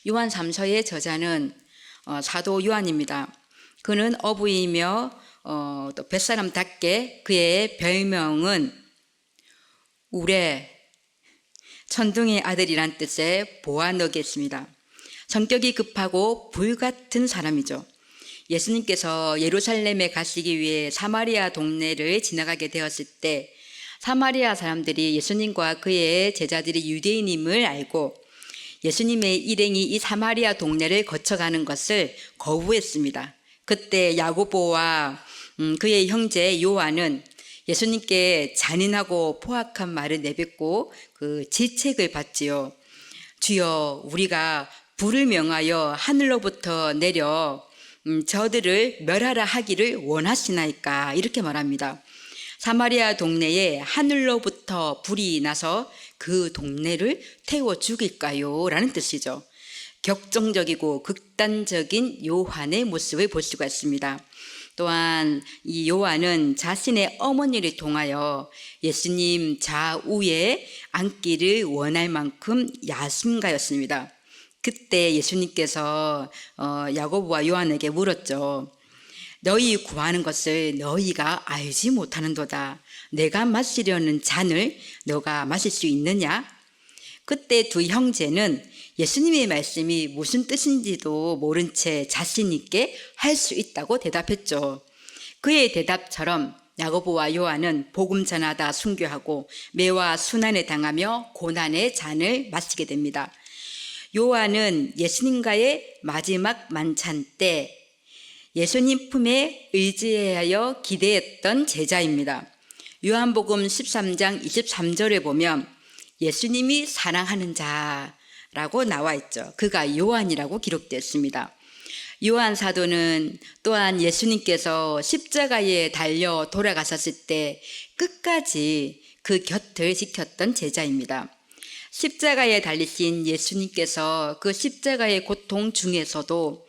요한 3서의 저자는 사도 요한입니다. 그는 어부이며 또 뱃사람답게 그의 별명은 우레, 천둥의 아들이란 뜻의 보아너기였습니다. 성격이 급하고 불같은 사람이죠. 예수님께서 예루살렘에 가시기 위해 사마리아 동네를 지나가게 되었을 때 사마리아 사람들이 예수님과 그의 제자들이 유대인임을 알고 예수님의 일행이 이 사마리아 동네를 거쳐가는 것을 거부했습니다. 그때 야고보와 그의 형제 요한은 예수님께 잔인하고 포악한 말을 내뱉고 그 질책을 받지요. 주여, 우리가 불을 명하여 하늘로부터 내려 저들을 멸하라 하기를 원하시나이까, 이렇게 말합니다. 사마리아 동네에 하늘로부터 불이 나서 그 동네를 태워 죽일까요? 라는 뜻이죠. 격정적이고 극단적인 요한의 모습을 볼 수가 있습니다. 또한 이 요한은 자신의 어머니를 통하여 예수님 좌우에 앉기를 원할 만큼 야심가였습니다. 그때 예수님께서 야고보와 요한에게 물었죠. 너희 구하는 것을 너희가 알지 못하는도다. 내가 마시려는 잔을 너가 마실 수 있느냐? 그때 두 형제는 예수님의 말씀이 무슨 뜻인지도 모른 채 자신 있게 할 수 있다고 대답했죠. 그의 대답처럼 야고보와 요한은 복음 전하다 순교하고 매와 순환에 당하며 고난의 잔을 마시게 됩니다. 요한은 예수님과의 마지막 만찬 때 예수님 품에 의지하여 기대했던 제자입니다. 요한복음 13장 23절에 보면 예수님이 사랑하는 자라고 나와 있죠. 그가 요한이라고 기록되었습니다. 요한 사도는 또한 예수님께서 십자가에 달려 돌아가셨을 때 끝까지 그 곁을 지켰던 제자입니다. 십자가에 달리신 예수님께서 그 십자가의 고통 중에서도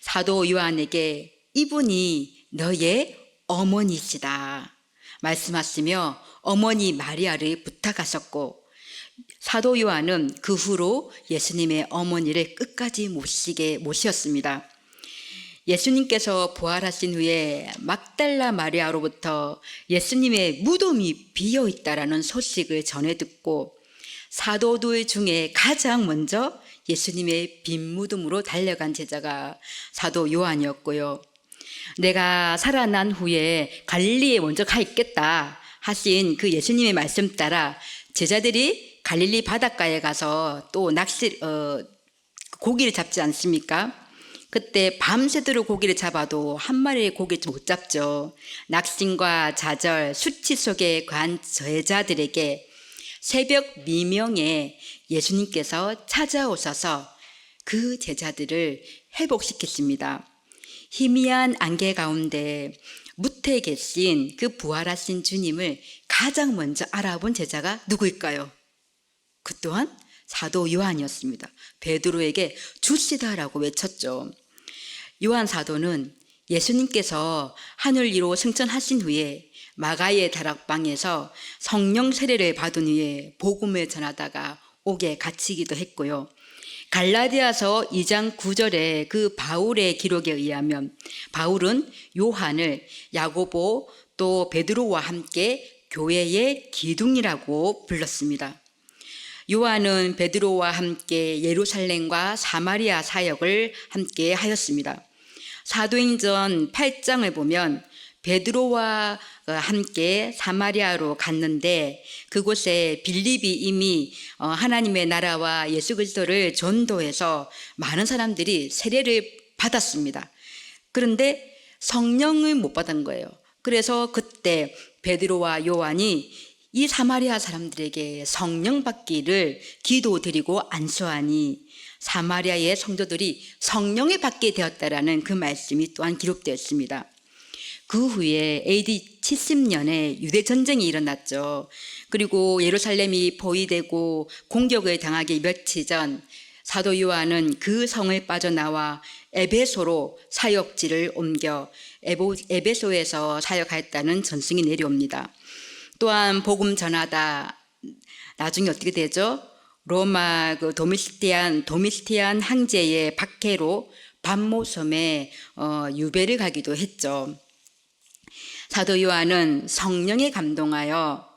사도 요한에게 이분이 너의 어머니시다 말씀하시며 어머니 마리아를 부탁하셨고, 사도 요한은 그 후로 예수님의 어머니를 끝까지 모셨습니다. 예수님께서 부활하신 후에 막달라 마리아로부터 예수님의 무덤이 비어 있다라는 소식을 전해 듣고 사도들 중에 가장 먼저 예수님의 빈 무덤으로 달려간 제자가 사도 요한이었고요. 내가 살아난 후에 갈릴리에 먼저 가 있겠다 하신 그 예수님의 말씀 따라 제자들이 갈릴리 바닷가에 가서 또 고기를 잡지 않습니까? 그때 밤새도록 고기를 잡아도 한 마리의 고기를 못 잡죠. 낙심과 좌절, 수치 속에 간 제자들에게 새벽 미명에 예수님께서 찾아오셔서 그 제자들을 회복시켰습니다. 희미한 안개 가운데 무태에 계신 그 부활하신 주님을 가장 먼저 알아본 제자가 누구일까요? 그 또한 사도 요한이었습니다. 베드로에게 주시다라고 외쳤죠. 요한 사도는 예수님께서 하늘 위로 승천하신 후에 마가의 다락방에서 성령 세례를 받은 후에 복음을 전하다가 옥에 갇히기도 했고요. 갈라디아서 2장 9절에 그 바울의 기록에 의하면 바울은 요한을 야고보 또 베드로와 함께 교회의 기둥이라고 불렀습니다. 요한은 베드로와 함께 예루살렘과 사마리아 사역을 함께 하였습니다. 사도행전 8장을 보면 베드로와 함께 사마리아로 갔는데 그곳에 빌립이 이미 하나님의 나라와 예수 그리스도를 전도해서 많은 사람들이 세례를 받았습니다. 그런데 성령을 못 받은 거예요. 그래서 그때 베드로와 요한이 이 사마리아 사람들에게 성령 받기를 기도드리고 안수하니 사마리아의 성도들이 성령을 받게 되었다라는 그 말씀이 또한 기록되었습니다. 그 후에 AD 70년에 유대전쟁이 일어났죠. 그리고 예루살렘이 포위되고 공격을 당하기 며칠 전 사도 요한은 그 성을 빠져나와 에베소로 사역지를 옮겨 에베소에서 사역하였다는 전승이 내려옵니다. 또한 복음 전하다 나중에 어떻게 되죠? 로마 그 도미티안 황제의 박해로 반모섬에 유배를 가기도 했죠. 사도 요한은 성령에 감동하여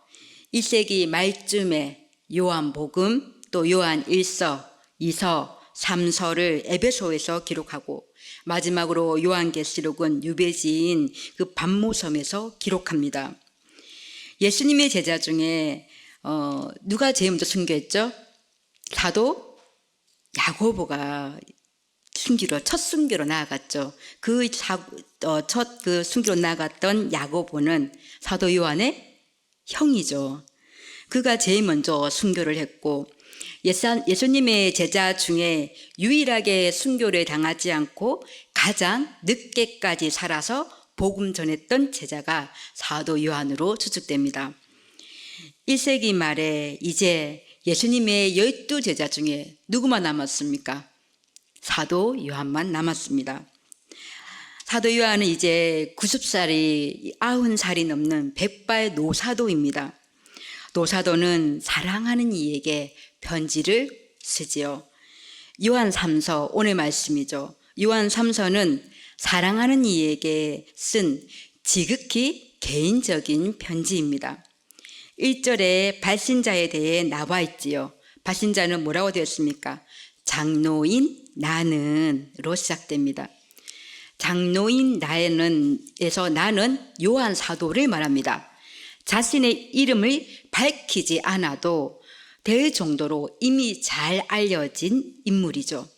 1세기 말쯤에 요한복음 또 요한 1서, 2서, 3서를 에베소에서 기록하고 마지막으로 요한계시록은 유배지인 그 반모섬에서 기록합니다. 예수님의 제자 중에 누가 제일 먼저 순교했죠? 사도 야고보가 첫 순교로 나아갔죠. 첫 순교로 나아갔던 야고보는 사도 요한의 형이죠. 그가 제일 먼저 순교를 했고 예수님의 제자 중에 유일하게 순교를 당하지 않고 가장 늦게까지 살아서 복음 전했던 제자가 사도 요한으로 추측됩니다. 1세기 말에 이제 예수님의 12제자 중에 누구만 남았습니까? 사도 요한만 남았습니다. 사도 요한은 이제 90살이 90살이 넘는 백발 노사도입니다. 노사도는 사랑하는 이에게 편지를 쓰지요. 요한 3서 오늘 말씀이죠. 요한 3서는 사랑하는 이에게 쓴 지극히 개인적인 편지입니다. 1절에 발신자에 대해 나와 있지요. 발신자는 뭐라고 되었습니까? 장로인 나는으로 시작됩니다. 장로인 나는에서 나는 요한 사도를 말합니다. 자신의 이름을 밝히지 않아도 될 정도로 이미 잘 알려진 인물이죠.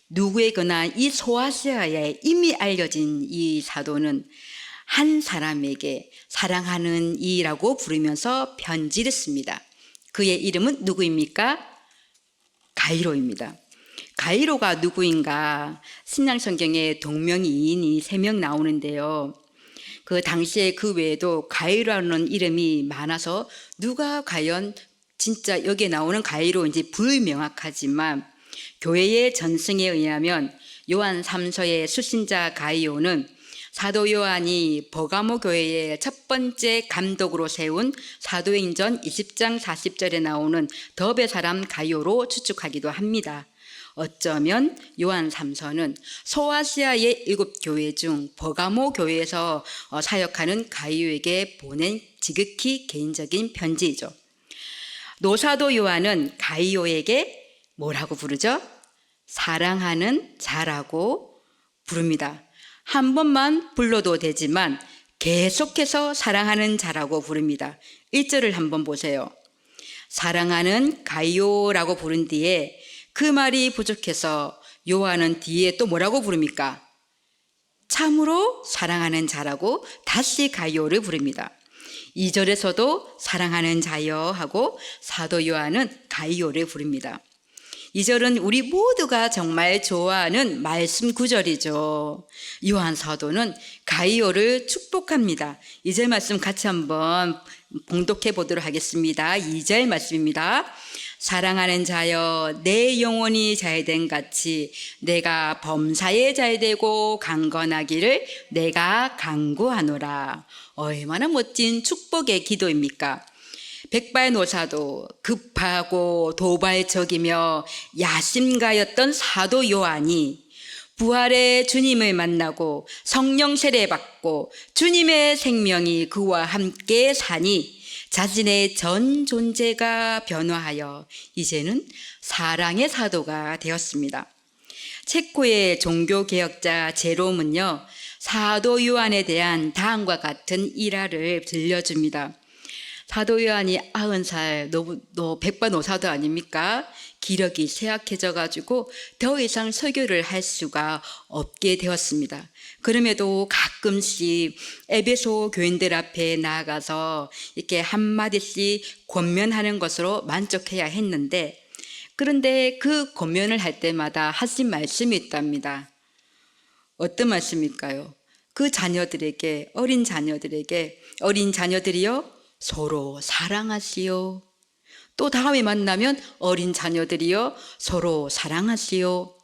누구에게나 이 소아시아에 이미 알려진 이 사도는 한 사람에게 사랑하는 이라고 부르면서 편지를 씁니다. 그의 이름은 누구입니까? 가이로입니다. 가이로가 누구인가? 신약성경에 동명이인이 3명 나오는데요. 그 당시에 그 외에도 가이로라는 이름이 많아서 누가 과연 진짜 여기에 나오는 가이로인지 불명확하지만 교회의 전승에 의하면 요한 3서의 수신자 가이오는 사도 요한이 버가모 교회의 첫 번째 감독으로 세운 사도행전 20장 40절에 나오는 더베 사람 가이오로 추측하기도 합니다. 어쩌면 요한 3서는 소아시아의 7교회 중 버가모 교회에서 사역하는 가이오에게 보낸 지극히 개인적인 편지이죠. 노사도 요한은 가이오에게 뭐라고 부르죠? 사랑하는 자라고 부릅니다. 한 번만 불러도 되지만 계속해서 사랑하는 자라고 부릅니다. 1절을 한번 보세요. 사랑하는 가이오라고 부른 뒤에 그 말이 부족해서 요한은 뒤에 또 뭐라고 부릅니까? 참으로 사랑하는 자라고 다시 가이오를 부릅니다. 2절에서도 사랑하는 자여 하고 사도 요한은 가이오를 부릅니다. 2절은 우리 모두가 정말 좋아하는 말씀 구절이죠. 요한 사도는 가이오를 축복합니다. 2절 말씀 같이 한번 봉독해 보도록 하겠습니다. 2절 말씀입니다. 사랑하는 자여 내 영혼이 잘된 같이 내가 범사에 잘되고 강건하기를 내가 간구하노라. 얼마나 멋진 축복의 기도입니까? 백발노사도 급하고 도발적이며 야심가였던 사도 요한이 부활의 주님을 만나고 성령 세례받고 주님의 생명이 그와 함께 사니 자신의 전 존재가 변화하여 이제는 사랑의 사도가 되었습니다. 체코의 종교개혁자 제롬은요, 사도 요한에 대한 다음과 같은 일화를 들려줍니다. 사도 요한이 90살, 너 백발노사도 아닙니까? 기력이 쇠약해져 가지고 더 이상 설교를 할 수가 없게 되었습니다. 그럼에도 가끔씩 에베소 교인들 앞에 나아가서 이렇게 한마디씩 권면하는 것으로 만족해야 했는데, 그런데 그 권면을 할 때마다 하신 말씀이 있답니다. 어떤 말씀일까요? 그 자녀들에게, 어린 자녀들이요, 서로 사랑하시오. 또 다음에 만나면 어린 자녀들이요, 서로 사랑하시오.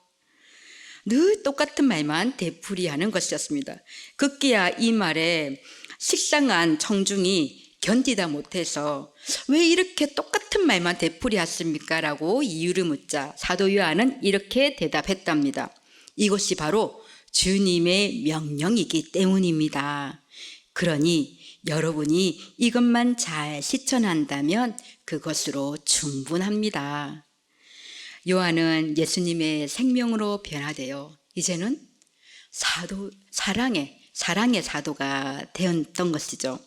늘 똑같은 말만 되풀이하는 것이었습니다. 급기야 이 말에 식상한 청중이 견디다 못해서 왜 이렇게 똑같은 말만 되풀이하십니까? 라고 이유를 묻자 사도 요한은 이렇게 대답했답니다. 이것이 바로 주님의 명령이기 때문입니다. 그러니 여러분이 이것만 잘 실천한다면 그것으로 충분합니다. 요한은 예수님의 생명으로 변화되어 이제는 사랑의 사도가 되었던 것이죠.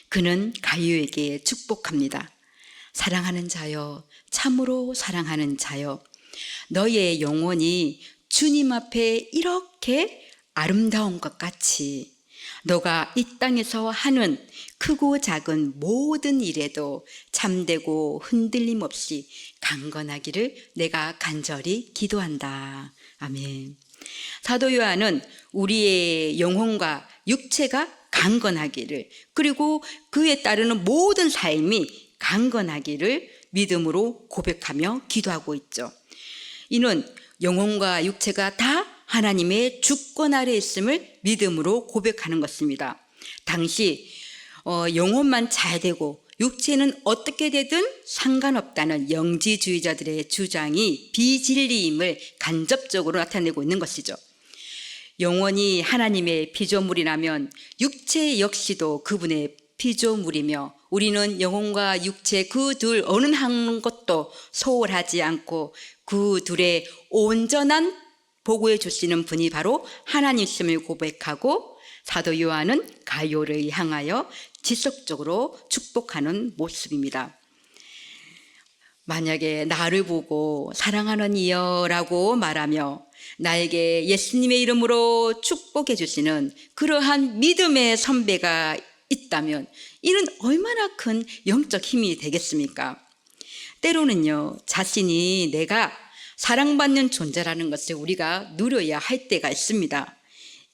그는 가룟에게 축복합니다. 사랑하는 자여, 참으로 사랑하는 자여, 너의 영혼이 주님 앞에 이렇게 아름다운 것 같이 너가 이 땅에서 하는 크고 작은 모든 일에도 참되고 흔들림 없이 강건하기를 내가 간절히 기도한다. 아멘. 사도 요한은 우리의 영혼과 육체가 강건하기를, 그리고 그에 따르는 모든 삶이 강건하기를 믿음으로 고백하며 기도하고 있죠. 이는 영혼과 육체가 다 하나님의 주권 아래 있음을 믿음으로 고백하는 것입니다. 당시 영혼만 잘 되고 육체는 어떻게 되든 상관없다는 영지주의자들의 주장이 비진리임을 간접적으로 나타내고 있는 것이죠. 영혼이 하나님의 피조물이라면 육체 역시도 그분의 피조물이며 우리는 영혼과 육체 그 둘 어느 한 것도 소홀하지 않고 그 둘의 온전한 보고해 주시는 분이 바로 하나님이심을 고백하고 사도 요한은 가룟을 향하여 지속적으로 축복하는 모습입니다. 만약에 나를 보고 사랑하는 이여라고 말하며 나에게 예수님의 이름으로 축복해 주시는 그러한 믿음의 선배가 있다면 이는 얼마나 큰 영적 힘이 되겠습니까? 때로는요, 자신이 내가 사랑받는 존재라는 것을 우리가 누려야 할 때가 있습니다.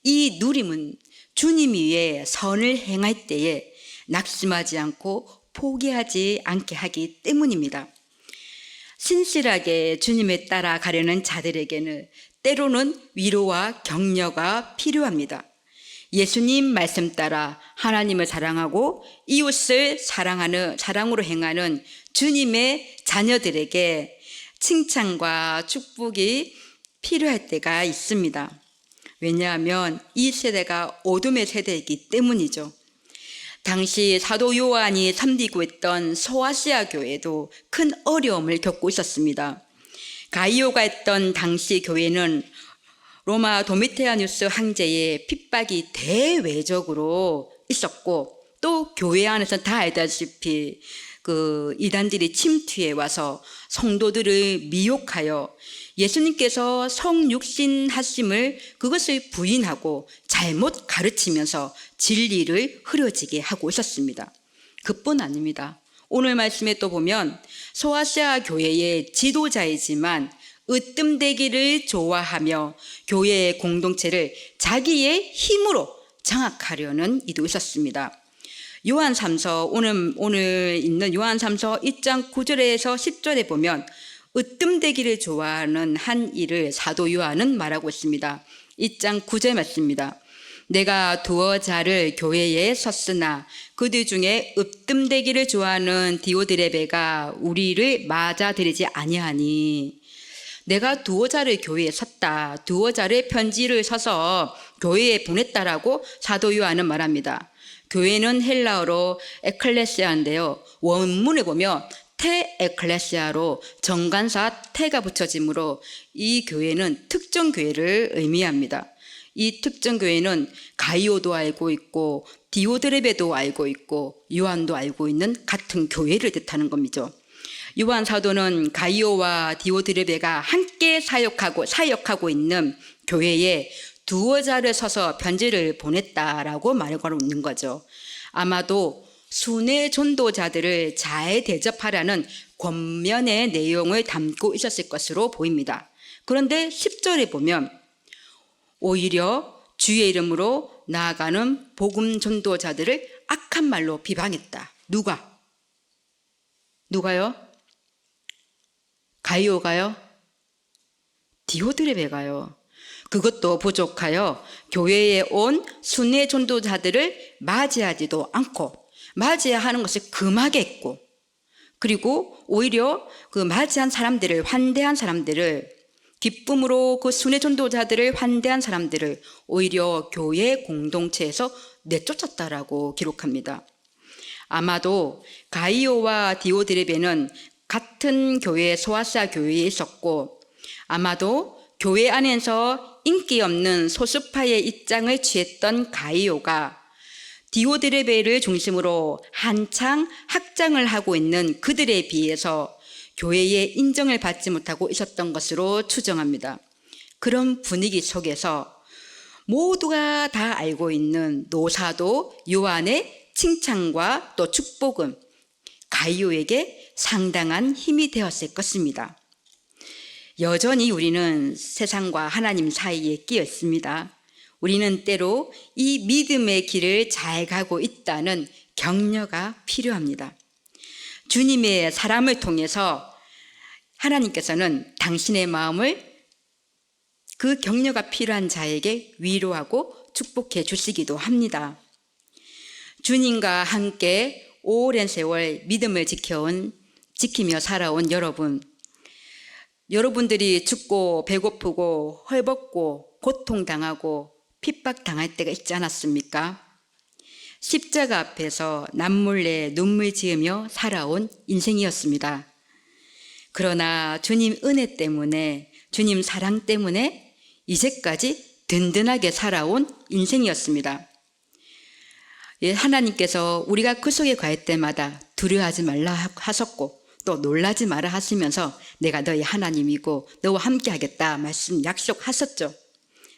이 누림은 주님 위에 선을 행할 때에 낙심하지 않고 포기하지 않게 하기 때문입니다. 신실하게 주님에 따라가려는 자들에게는 때로는 위로와 격려가 필요합니다. 예수님 말씀 따라 하나님을 사랑하고 이웃을 사랑으로 행하는 주님의 자녀들에게 칭찬과 축복이 필요할 때가 있습니다. 왜냐하면 이 세대가 어둠의 세대이기 때문이죠. 당시 사도 요한이 섬기고 있던 소아시아 교회도 큰 어려움을 겪고 있었습니다. 가이오가 있던 당시 교회는 로마 도미티아누스 황제의 핍박이 대외적으로 있었고, 또 교회 안에서 다 알다시피 그 이단들이 침투해 와서 성도들을 미혹하여 예수님께서 성육신 하심을 그것을 부인하고 잘못 가르치면서 진리를 흐려지게 하고 있었습니다. 그뿐 아닙니다. 오늘 말씀에 또 보면 소아시아 교회의 지도자이지만 으뜸되기를 좋아하며 교회의 공동체를 자기의 힘으로 장악하려는 이도 있었습니다. 요한 3서 오늘 있는 요한 3서 1장 9절에서 10절에 보면 으뜸되기를 좋아하는 한 일을 사도 요한은 말하고 있습니다. 1장 9절 말씀입니다. 내가 두어 자를 교회에 섰으나 그들 중에 으뜸되기를 좋아하는 디오드레베가 우리를 맞아들이지 아니하니, 내가 두어 자를 교회에 섰다, 두어 자를 편지를 서서 교회에 보냈다라고 사도 요한은 말합니다. 교회는 헬라어로 에클레시아인데요, 원문을 보면 테 에클레시아로 정관사 테가 붙여지므로 이 교회는 특정 교회를 의미합니다. 이 특정 교회는 가이오도 알고 있고 디오드레베도 알고 있고 요한도 알고 있는 같은 교회를 뜻하는 겁니다. 요한 사도는 가이오와 디오드레베가 함께 사역하고 있는 교회에 두어 자를 서서 편지를 보냈다라고 말하고 있는 거죠. 아마도 순회 전도자들을 잘 대접하라는 권면의 내용을 담고 있었을 것으로 보입니다. 그런데 10절에 보면 오히려 주의 이름으로 나아가는 복음 전도자들을 악한 말로 비방했다. 누가요? 가이오가요? 디오드레베가요. 그것도 부족하여 교회에 온 순회 전도자들을 맞이하지도 않고 맞이하는 것을 금하겠고, 그리고 오히려 그 맞이한 사람들을, 환대한 사람들을, 기쁨으로 그 순회 전도자들을 환대한 사람들을 오히려 교회 공동체에서 내쫓았다라고 기록합니다. 아마도 가이오와 디오드레베는 같은 교회, 소아사 교회에 있었고, 아마도 교회 안에서 인기 없는 소수파의 입장을 취했던 가이오가 디오드레베를 중심으로 한창 학장을 하고 있는 그들에 비해서 교회의 인정을 받지 못하고 있었던 것으로 추정합니다. 그런 분위기 속에서 모두가 다 알고 있는 노사도 요한의 칭찬과 또 축복은 가이오에게 상당한 힘이 되었을 것입니다. 여전히 우리는 세상과 하나님 사이에 끼어 있습니다. 우리는 때로 이 믿음의 길을 잘 가고 있다는 격려가 필요합니다. 주님의 사람을 통해서 하나님께서는 당신의 마음을 그 격려가 필요한 자에게 위로하고 축복해 주시기도 합니다. 주님과 함께 오랜 세월 믿음을 지키며 살아온 여러분들이 춥고 배고프고 헐벗고 고통당하고 핍박당할 때가 있지 않았습니까? 십자가 앞에서 남몰래 눈물 지으며 살아온 인생이었습니다. 그러나 주님 은혜 때문에, 주님 사랑 때문에 이제까지 든든하게 살아온 인생이었습니다. 하나님께서 우리가 그 속에 갈 때마다 두려워하지 말라 하셨고 또 놀라지 마라 하시면서 내가 너희 하나님이고 너와 함께 하겠다 약속하셨죠.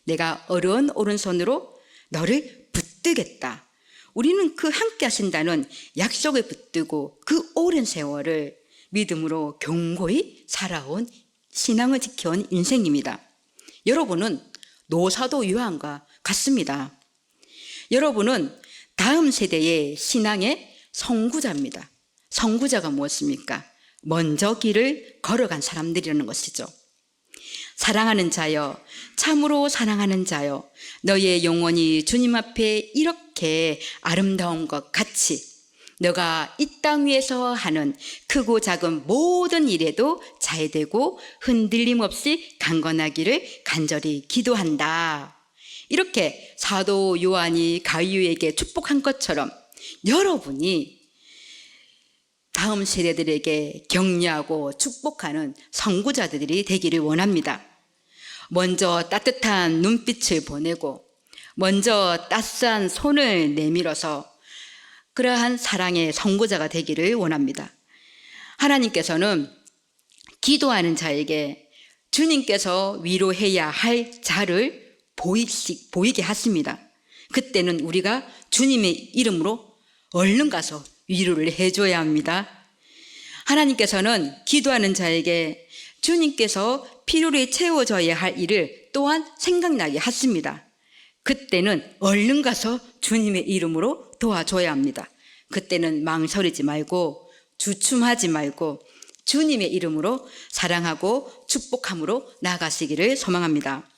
내가 어려운 오른손으로 너를 붙들겠다. 우리는 그 함께 하신다는 약속을 붙들고 그 오랜 세월을 믿음으로 견고히 살아온, 신앙을 지켜온 인생입니다. 여러분은 노사도 요한과 같습니다. 여러분은 다음 세대의 신앙의 선구자입니다. 선구자가 무엇입니까? 먼저 길을 걸어간 사람들이라는 것이죠. 사랑하는 자여, 참으로 사랑하는 자여, 너의 영혼이 주님 앞에 이렇게 아름다운 것 같이 너가 이 땅 위에서 하는 크고 작은 모든 일에도 잘되고 흔들림 없이 강건하기를 간절히 기도한다. 이렇게 사도 요한이 가이오에게 축복한 것처럼 여러분이 다음 세대들에게 격려하고 축복하는 선구자들이 되기를 원합니다. 먼저 따뜻한 눈빛을 보내고 먼저 따스한 손을 내밀어서 그러한 사랑의 선구자가 되기를 원합니다. 하나님께서는 기도하는 자에게 주님께서 위로해야 할 자를 보이게 하십니다. 그때는 우리가 주님의 이름으로 얼른 가서 위로를 해줘야 합니다. 하나님께서는 기도하는 자에게 주님께서 필요를 채워줘야 할 일을 또한 생각나게 하십니다. 그때는 얼른 가서 주님의 이름으로 도와줘야 합니다. 그때는 망설이지 말고 주춤하지 말고 주님의 이름으로 사랑하고 축복함으로 나아가시기를 소망합니다.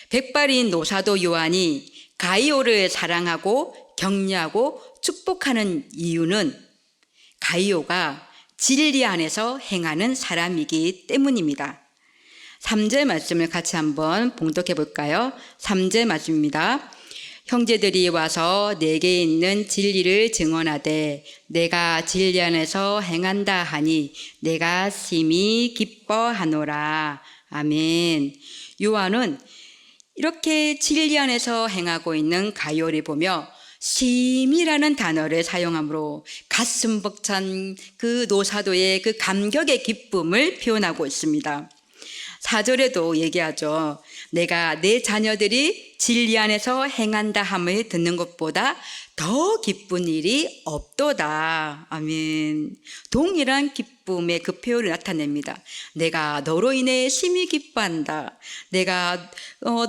백발인 노사도 요한이 가이오를 사랑하고 격려하고 축복하는 이유는 가이오가 진리 안에서 행하는 사람이기 때문입니다. 3절 말씀을 같이 한번 봉독해 볼까요? 3절 말씀입니다. 형제들이 와서 내게 있는 진리를 증언하되 내가 진리 안에서 행한다 하니 내가 심히 기뻐하노라. 아멘. 요한은 이렇게 진리 안에서 행하고 있는 가이오를 보며 심이라는 단어를 사용함으로 가슴 벅찬 그 노사도의 그 감격의 기쁨을 표현하고 있습니다. 4절에도 얘기하죠. 내가 내 자녀들이 진리 안에서 행한다 함을 듣는 것보다 더 기쁜 일이 없도다. 아멘. 동일한 기쁨의 그 표현을 나타냅니다. 내가 너로 인해 심히 기뻐한다. 내가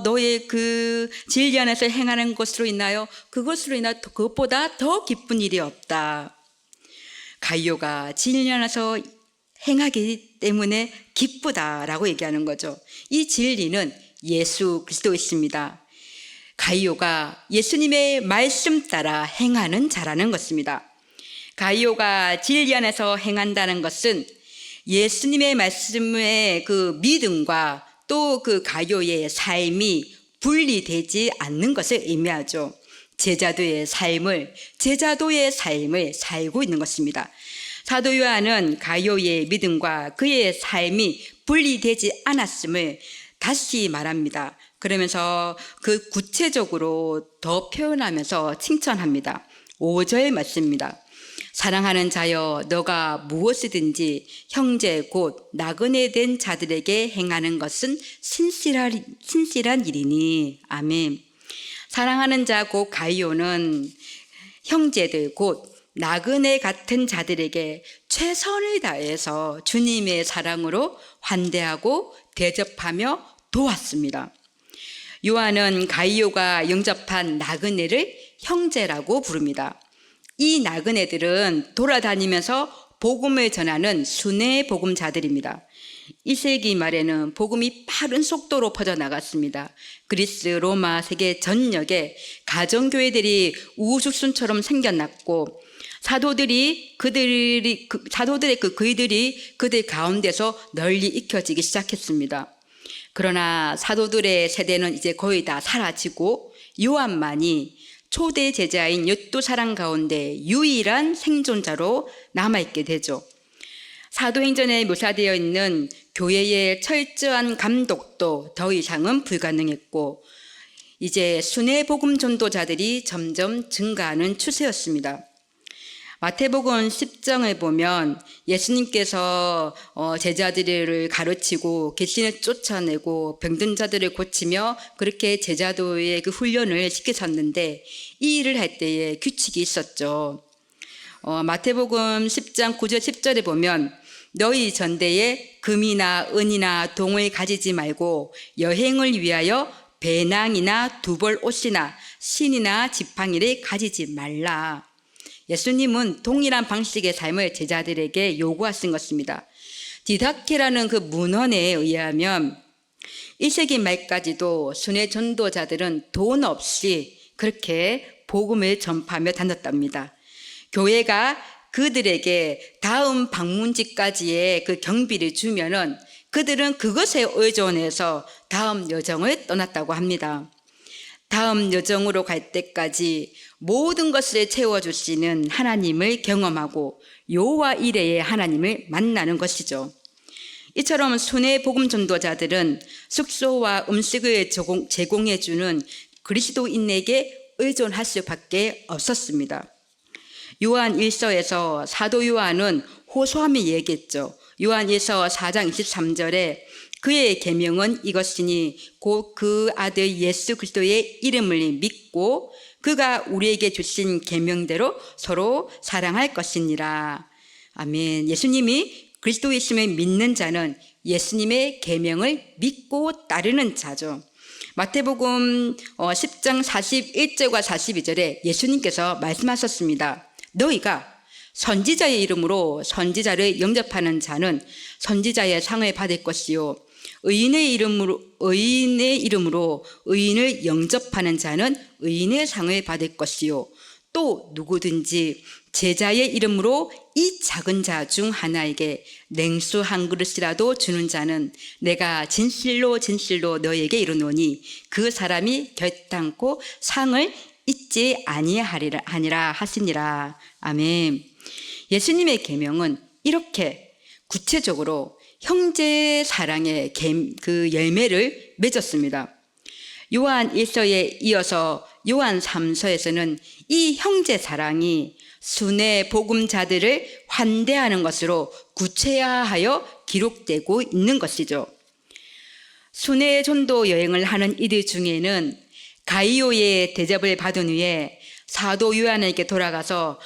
너의 그 진리 안에서 행하는 것으로 인하여 그것보다 더 기쁜 일이 없다. 가이오가 진리 안에서 행하기 때문에 기쁘다라고 얘기하는 거죠. 이 진리는 예수 그리스도이십니다. 가이오가 예수님의 말씀 따라 행하는 자라는 것입니다. 가이오가 진리 안에서 행한다는 것은 예수님의 말씀의 그 믿음과 또 그 가이오의 삶이 분리되지 않는 것을 의미하죠. 제자도의 삶을 살고 있는 것입니다. 사도 요한은 가이오의 믿음과 그의 삶이 분리되지 않았음을 다시 말합니다. 그러면서 그 구체적으로 더 표현하면서 칭찬합니다. 5절 말씀입니다. 사랑하는 자여, 너가 무엇이든지 형제 곧 나그네 된 자들에게 행하는 것은 신실한 일이니. 아멘. 사랑하는 자 곧 가이오는 형제들 곧 나그네 같은 자들에게 최선을 다해서 주님의 사랑으로 환대하고 대접하며 도왔습니다. 요한은 가이오가 영접한 나그네를 형제라고 부릅니다. 이 나그네들은 돌아다니면서 복음을 전하는 순회 복음자들입니다. 1세기 말에는 복음이 빠른 속도로 퍼져나갔습니다. 그리스, 로마, 세계 전역에 가정교회들이 우후죽순처럼 생겨났고 사도들의 글들이 그들 가운데서 널리 익혀지기 시작했습니다. 그러나 사도들의 세대는 이제 거의 다 사라지고 요한만이 초대 제자인 12사람 가운데 유일한 생존자로 남아있게 되죠. 사도행전에 묘사되어 있는 교회의 철저한 감독도 더 이상은 불가능했고 이제 순회 복음 전도자들이 점점 증가하는 추세였습니다. 마태복음 10장을 보면 예수님께서 제자들을 가르치고 귀신을 쫓아내고 병든 자들을 고치며 그렇게 제자도의 그 훈련을 시키셨는데 이 일을 할 때에 규칙이 있었죠. 마태복음 10장 9절 10절에 보면 너희 전대에 금이나 은이나 동을 가지지 말고 여행을 위하여 배낭이나 두벌 옷이나 신이나 지팡이를 가지지 말라. 예수님은 동일한 방식의 삶을 제자들에게 요구하신 것입니다. 디다케라는 그 문헌에 의하면 1세기 말까지도 순회 전도자들은 돈 없이 그렇게 복음을 전파하며 다녔답니다. 교회가 그들에게 다음 방문지까지의 그 경비를 주면은 그들은 그것에 의존해서 다음 여정을 떠났다고 합니다. 다음 여정으로 갈 때까지 모든 것을 채워주시는 하나님을 경험하고 여호와 이레의 하나님을 만나는 것이죠. 이처럼 순회 복음 전도자들은 숙소와 음식을 제공해주는 그리스도인에게 의존할 수밖에 없었습니다. 요한 1서에서 사도 요한은 호소하며 얘기했죠. 요한 1서 4장 23절에 그의 계명은 이것이니 곧 그 아들 예수 그리스도의 이름을 믿고 그가 우리에게 주신 계명대로 서로 사랑할 것이니라. 아멘. 예수님이 그리스도이심을 믿는 자는 예수님의 계명을 믿고 따르는 자죠. 마태복음 10장 41절과 42절에 예수님께서 말씀하셨습니다. 너희가 선지자의 이름으로 선지자를 영접하는 자는 선지자의 상을 받을 것이요 의인의 이름으로 의인을 영접하는 자는 의인의 상을 받을 것이요 또 누구든지 제자의 이름으로 이 작은 자 중 하나에게 냉수 한 그릇이라도 주는 자는 내가 진실로 너에게 이르노니 그 사람이 결단코 상을 잊지 아니하리라 하시니라. 아멘. 예수님의 계명은 이렇게 구체적으로 형제 사랑의 그 열매를 맺었습니다. 요한 1서에 이어서 요한 3서에서는 이 형제 사랑이 순회 복음자들을 환대하는 것으로 구체화하여 기록되고 있는 것이죠. 순회 전도 여행을 하는 이들 중에는 가이오의 대접을 받은 후에 사도 요한에게 돌아가서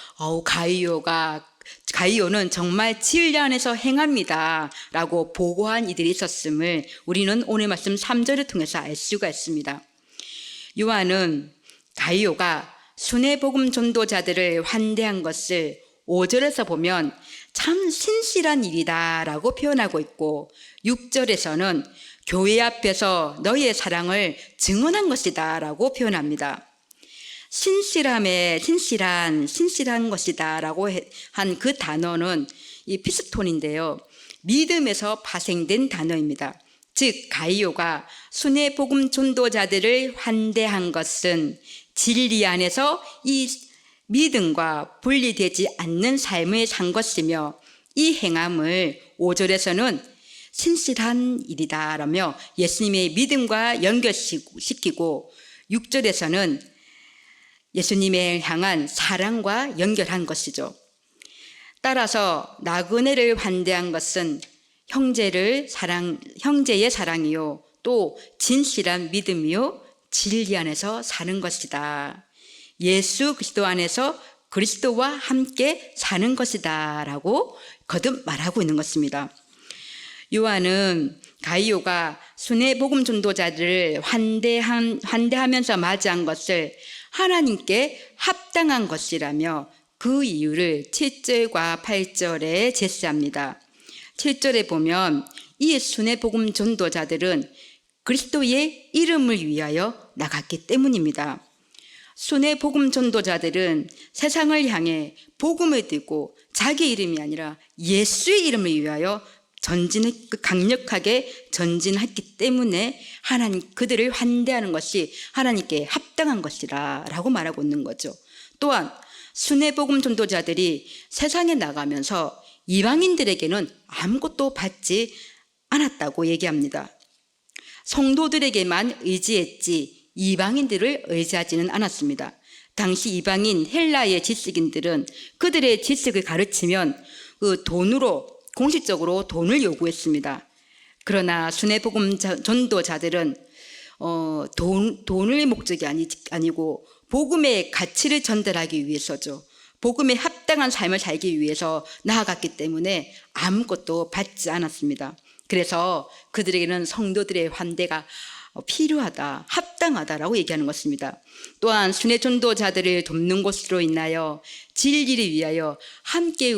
가이오는 정말 진리 안에서 행합니다 라고 보고한 이들이 있었음을 우리는 오늘 말씀 3절을 통해서 알 수가 있습니다. 요한은 가이오가 순회 복음 전도자들을 환대한 것을 5절에서 보면 참 신실한 일이다 라고 표현하고 있고 6절에서는 교회 앞에서 너희의 사랑을 증언한 것이다 라고 표현합니다. 신실한 것이다 라고 한 그 단어는 이 피스톤인데요. 믿음에서 파생된 단어입니다. 즉 가이오가 순회 복음 전도자들을 환대한 것은 진리 안에서 이 믿음과 분리되지 않는 삶을 산 것이며, 이 행함을 5절에서는 신실한 일이다 라며 예수님의 믿음과 연결시키고, 6절에서는 예수님을 향한 사랑과 연결한 것이죠. 따라서 나그네를 환대한 것은 형제의 사랑이요, 또 진실한 믿음이요, 진리 안에서 사는 것이다. 예수 그리스도 안에서 그리스도와 함께 사는 것이다 라고 거듭 말하고 있는 것입니다. 요한은 가이오가 순회 복음 전도자들을 환대하면서 맞이한 것을 하나님께 합당한 것이라며 그 이유를 7절과 8절에 제시합니다. 7절에 보면 이 순회 복음 전도자들은 그리스도의 이름을 위하여 나갔기 때문입니다. 순회 복음 전도자들은 세상을 향해 복음을 들고 자기 이름이 아니라 예수의 이름을 위하여 강력하게 전진했기 때문에 하나님 그들을 환대하는 것이 하나님께 합당한 것이라 라고 말하고 있는 거죠. 또한 순회 복음 전도자들이 세상에 나가면서 이방인들에게는 아무것도 받지 않았다고 얘기합니다. 성도들에게만 의지했지 이방인들을 의지하지는 않았습니다. 당시 이방인 헬라의 지식인들은 그들의 지식을 가르치면 그 돈으로 공식적으로 돈을 요구했습니다. 그러나 순회 복음 전도자들은 돈의 목적이 아니고 복음의 가치를 전달하기 위해서죠. 복음에 합당한 삶을 살기 위해서 나아갔기 때문에 아무것도 받지 않았습니다. 그래서 그들에게는 성도들의 환대가 필요하다, 합당하다라고 얘기하는 것입니다. 또한 순회 전도자들을 돕는 것으로 인하여 진리를 위하여 함께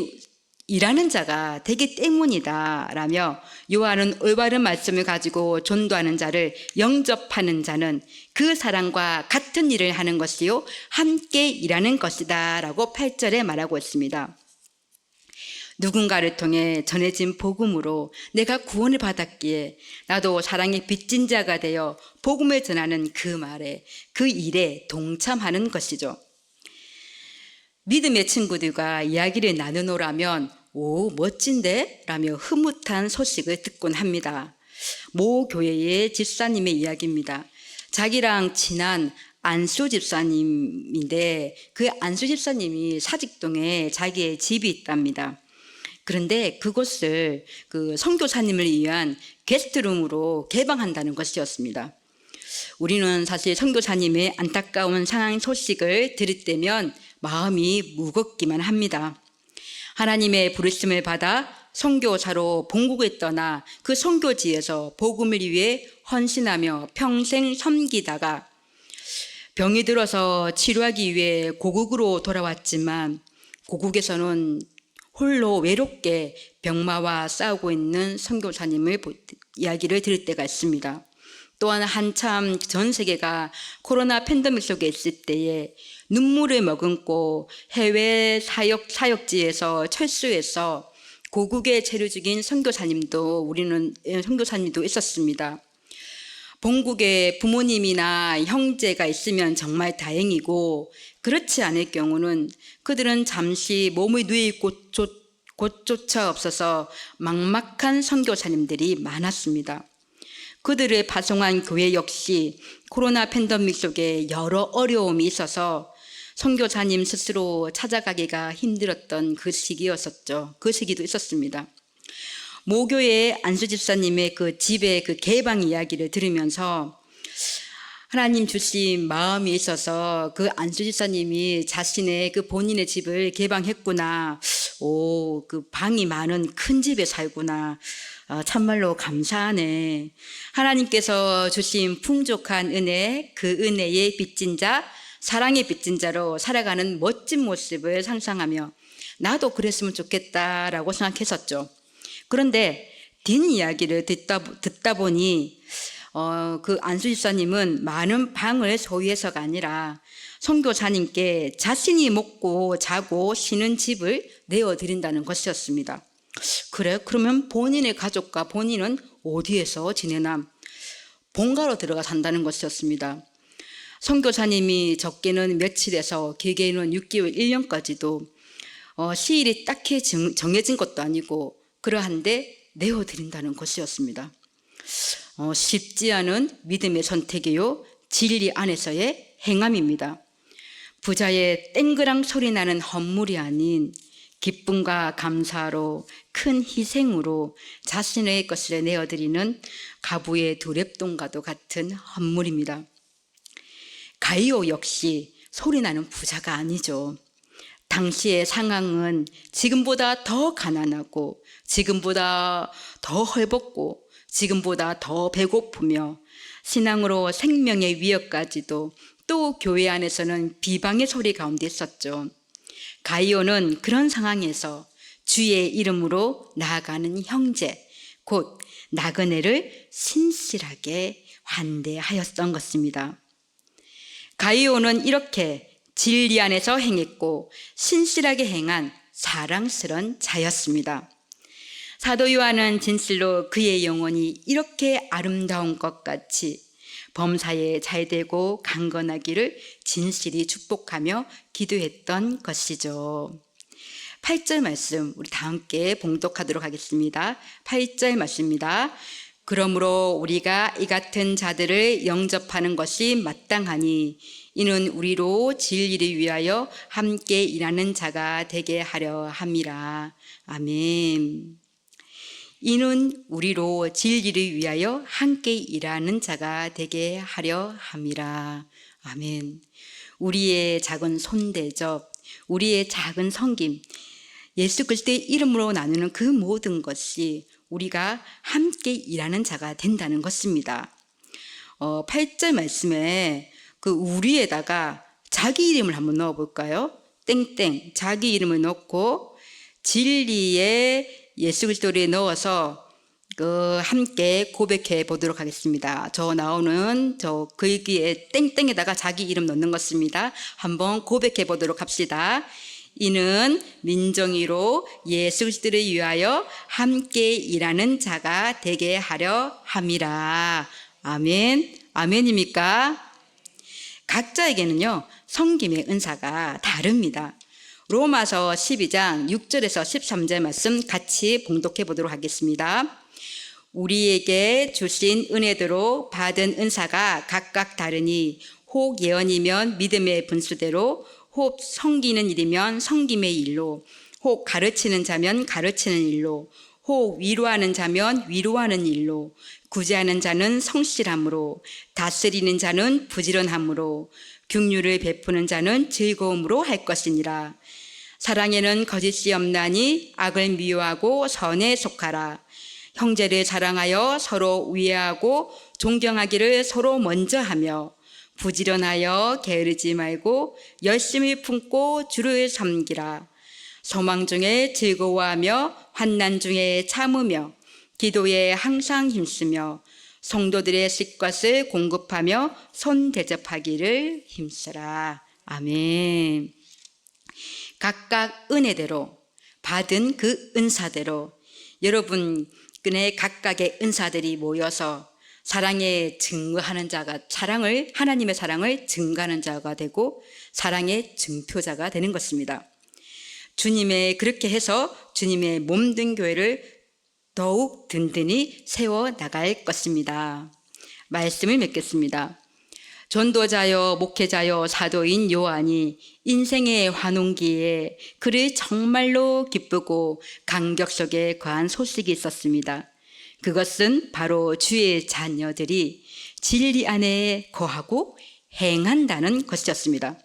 일하는 자가 되기 때문이다 라며, 요한은 올바른 말씀을 가지고 전도하는 자를 영접하는 자는 그 사람과 같은 일을 하는 것이요 함께 일하는 것이다 라고 8절에 말하고 있습니다. 누군가를 통해 전해진 복음으로 내가 구원을 받았기에 나도 사랑의 빚진 자가 되어 복음을 전하는 그 말에, 그 일에 동참하는 것이죠. 믿음의 친구들과 이야기를 나누노라면 오 멋진데? 라며 흐뭇한 소식을 듣곤 합니다. 모 교회의 집사님의 이야기입니다. 자기랑 친한 안수 집사님인데 그 안수 집사님이 사직동에 자기의 집이 있답니다. 그런데 그곳을 그 선교사님을 위한 게스트룸으로 개방한다는 것이었습니다. 우리는 사실 선교사님의 안타까운 상황 소식을 들을 때면 마음이 무겁기만 합니다. 하나님의 부르심을 받아 선교사로 본국에 떠나 그 선교지에서 복음을 위해 헌신하며 평생 섬기다가 병이 들어서 치료하기 위해 고국으로 돌아왔지만 고국에서는 홀로 외롭게 병마와 싸우고 있는 선교사님의 이야기를 들을 때가 있습니다. 또한 한참 전 세계가 코로나 팬데믹 속에 있을 때에 눈물을 머금고 해외 사역지에서 철수해서 고국에 체류 중인 선교사님도 있었습니다. 본국에 부모님이나 형제가 있으면 정말 다행이고, 그렇지 않을 경우는 그들은 잠시 몸을 누일 곳조차 없어서 막막한 선교사님들이 많았습니다. 그들을 파송한 교회 역시 코로나 팬데믹 속에 여러 어려움이 있어서 선교사님 스스로 찾아가기가 힘들었던 그 시기였었죠. 그 시기도 있었습니다. 모교의 안수 집사님의 그 집의 그 개방 이야기를 들으면서 하나님 주신 마음이 있어서 그 안수 집사님이 자신의 그 본인의 집을 개방했구나. 오, 그 방이 많은 큰 집에 살구나. 참말로 감사하네. 하나님께서 주신 풍족한 은혜, 그 은혜의 빚진 자, 사랑의 빚진 자로 살아가는 멋진 모습을 상상하며 나도 그랬으면 좋겠다라고 생각했었죠. 그런데 뒷이야기를 듣다 보니 그 안수 집사님은 많은 방을 소유해서가 아니라 선교사님께 자신이 먹고 자고 쉬는 집을 내어드린다는 것이었습니다. 그래? 그러면 본인의 가족과 본인은 어디에서 지내나? 본가로 들어가 산다는 것이었습니다. 선교사님이 적게는 며칠에서 길게는 6개월, 1년까지도 시일이 딱히 정해진 것도 아니고 그러한데 내어드린다는 것이었습니다. 쉽지 않은 믿음의 선택이요, 진리 안에서의 행함입니다. 부자의 땡그랑 소리 나는 헌물이 아닌 기쁨과 감사로 큰 희생으로 자신의 것을 내어드리는 가부의 두 랩돈과도 같은 헌물입니다. 가이오 역시 소리나는 부자가 아니죠. 당시의 상황은 지금보다 더 가난하고 지금보다 더 헐벗고 지금보다 더 배고프며 신앙으로 생명의 위협까지도 또 교회 안에서는 비방의 소리 가운데 있었죠. 가이오는 그런 상황에서 주의 이름으로 나아가는 형제, 곧 나그네를 신실하게 환대하였던 것입니다. 가이오는 이렇게 진리 안에서 행했고 신실하게 행한 사랑스런 자였습니다. 사도 요한은 진실로 그의 영혼이 이렇게 아름다운 것 같이 범사에 잘되고 강건하기를 진실히 축복하며 기도했던 것이죠. 8절 말씀 우리 다 함께 봉독하도록 하겠습니다. 8절 말씀입니다. 그러므로 우리가 이 같은 자들을 영접하는 것이 마땅하니 이는 우리로 진리를 위하여 함께 일하는 자가 되게 하려 함이라. 아멘. 이는 우리로 진리를 위하여 함께 일하는 자가 되게 하려 함이라. 아멘. 우리의 작은 손대접, 우리의 작은 섬김, 예수 그리스도의 이름으로 나누는 그 모든 것이 우리가 함께 일하는 자가 된다는 것입니다. 8절 말씀에 그 우리에다가 자기 이름을 한번 넣어볼까요? 땡땡 자기 이름을 넣고 진리의 예수 그리스도를 넣어서 함께 고백해 보도록 하겠습니다. 저 나오는 저 글귀에 땡땡에다가 자기 이름 넣는 것입니다. 한번 고백해 보도록 합시다. 이는 민정이로 예수 그리스도를 위하여 함께 일하는 자가 되게 하려 함이라. 아멘. 아멘입니까? 각자에게는요 섬김의 은사가 다릅니다. 로마서 12장 6절에서 13절 말씀 같이 봉독해 보도록 하겠습니다. 우리에게 주신 은혜대로 받은 은사가 각각 다르니 혹 예언이면 믿음의 분수대로, 혹 섬기는 일이면 섬김의 일로, 혹 가르치는 자면 가르치는 일로, 혹 위로하는 자면 위로하는 일로, 구제하는 자는 성실함으로, 다스리는 자는 부지런함으로, 긍휼을 베푸는 자는 즐거움으로 할 것이니라. 사랑에는 거짓이 없나니 악을 미워하고 선에 속하라. 형제를 사랑하여 서로 우애하고 존경하기를 서로 먼저 하며 부지런하여 게으르지 말고 열심히 품고 주를 섬기라. 소망 중에 즐거워하며 환난 중에 참으며 기도에 항상 힘쓰며 성도들의 식것을 공급하며 손 대접하기를 힘쓰라. 아멘. 각각 은혜대로 받은 그 은사대로 여러분의 각각의 은사들이 모여서 사랑에 증거하는 자가 하나님의 사랑을 증거하는 자가 되고 사랑의 증표자가 되는 것입니다. 주님의 그렇게 해서 주님의 몸된 교회를 더욱 든든히 세워 나갈 것입니다. 말씀을 맺겠습니다. 전도자여 목회자여 사도인 요한이 인생의 환혼기에 그를 정말로 기쁘고 감격 속에 거한 소식이 있었습니다. 그것은 바로 주의 자녀들이 진리 안에 거하고 행한다는 것이었습니다.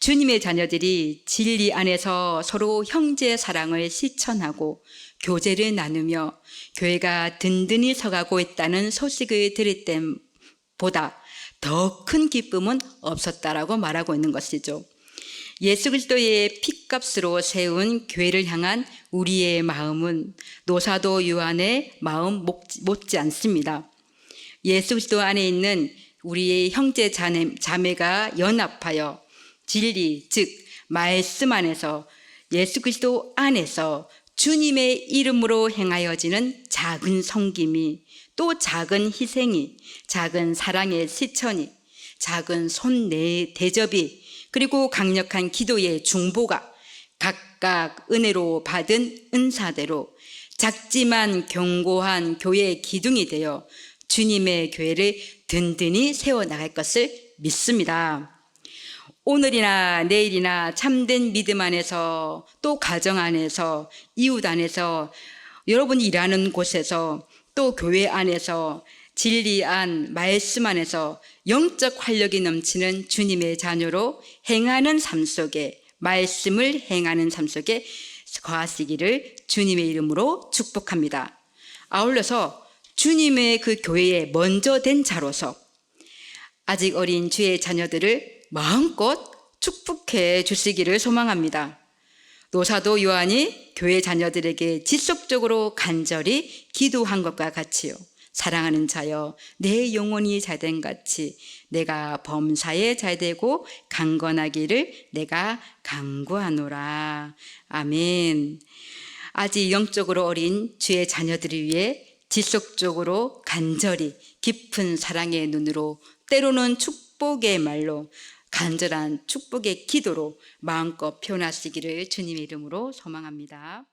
주님의 자녀들이 진리 안에서 서로 형제 사랑을 실천하고 교제를 나누며 교회가 든든히 서가고 있다는 소식을 들을 때보다 더 큰 기쁨은 없었다라고 말하고 있는 것이죠. 예수 그리스도의 핏값으로 세운 교회를 향한 우리의 마음은 노사도 요한의 마음 못지 않습니다. 예수 그리스도 안에 있는 우리의 형제 자매가 연합하여 진리, 즉 말씀 안에서 예수 그리스도 안에서 주님의 이름으로 행하여지는 작은 섬김이, 또 작은 희생이, 작은 사랑의 실천이, 작은 손 대접이, 그리고 강력한 기도의 중보가 각각 은혜로 받은 은사대로 작지만 견고한 교회의 기둥이 되어 주님의 교회를 든든히 세워나갈 것을 믿습니다. 오늘이나 내일이나 참된 믿음 안에서, 또 가정 안에서, 이웃 안에서, 여러분이 일하는 곳에서, 또 교회 안에서, 진리 안, 말씀 안에서 영적 활력이 넘치는 주님의 자녀로 행하는 삶 속에, 말씀을 행하는 삶 속에 거하시기를 주님의 이름으로 축복합니다. 아울러서 주님의 그 교회에 먼저 된 자로서 아직 어린 주의 자녀들을 마음껏 축복해 주시기를 소망합니다. 노사도 요한이 교회 자녀들에게 지속적으로 간절히 기도한 것과 같이요. 사랑하는 자여, 내 영혼이 잘된 같이 내가 범사에 잘되고 강건하기를 내가 간구하노라. 아멘. 아직 영적으로 어린 주의 자녀들을 위해 지속적으로 간절히 깊은 사랑의 눈으로, 때로는 축복의 말로, 간절한 축복의 기도로 마음껏 표현하시기를 주님의 이름으로 소망합니다.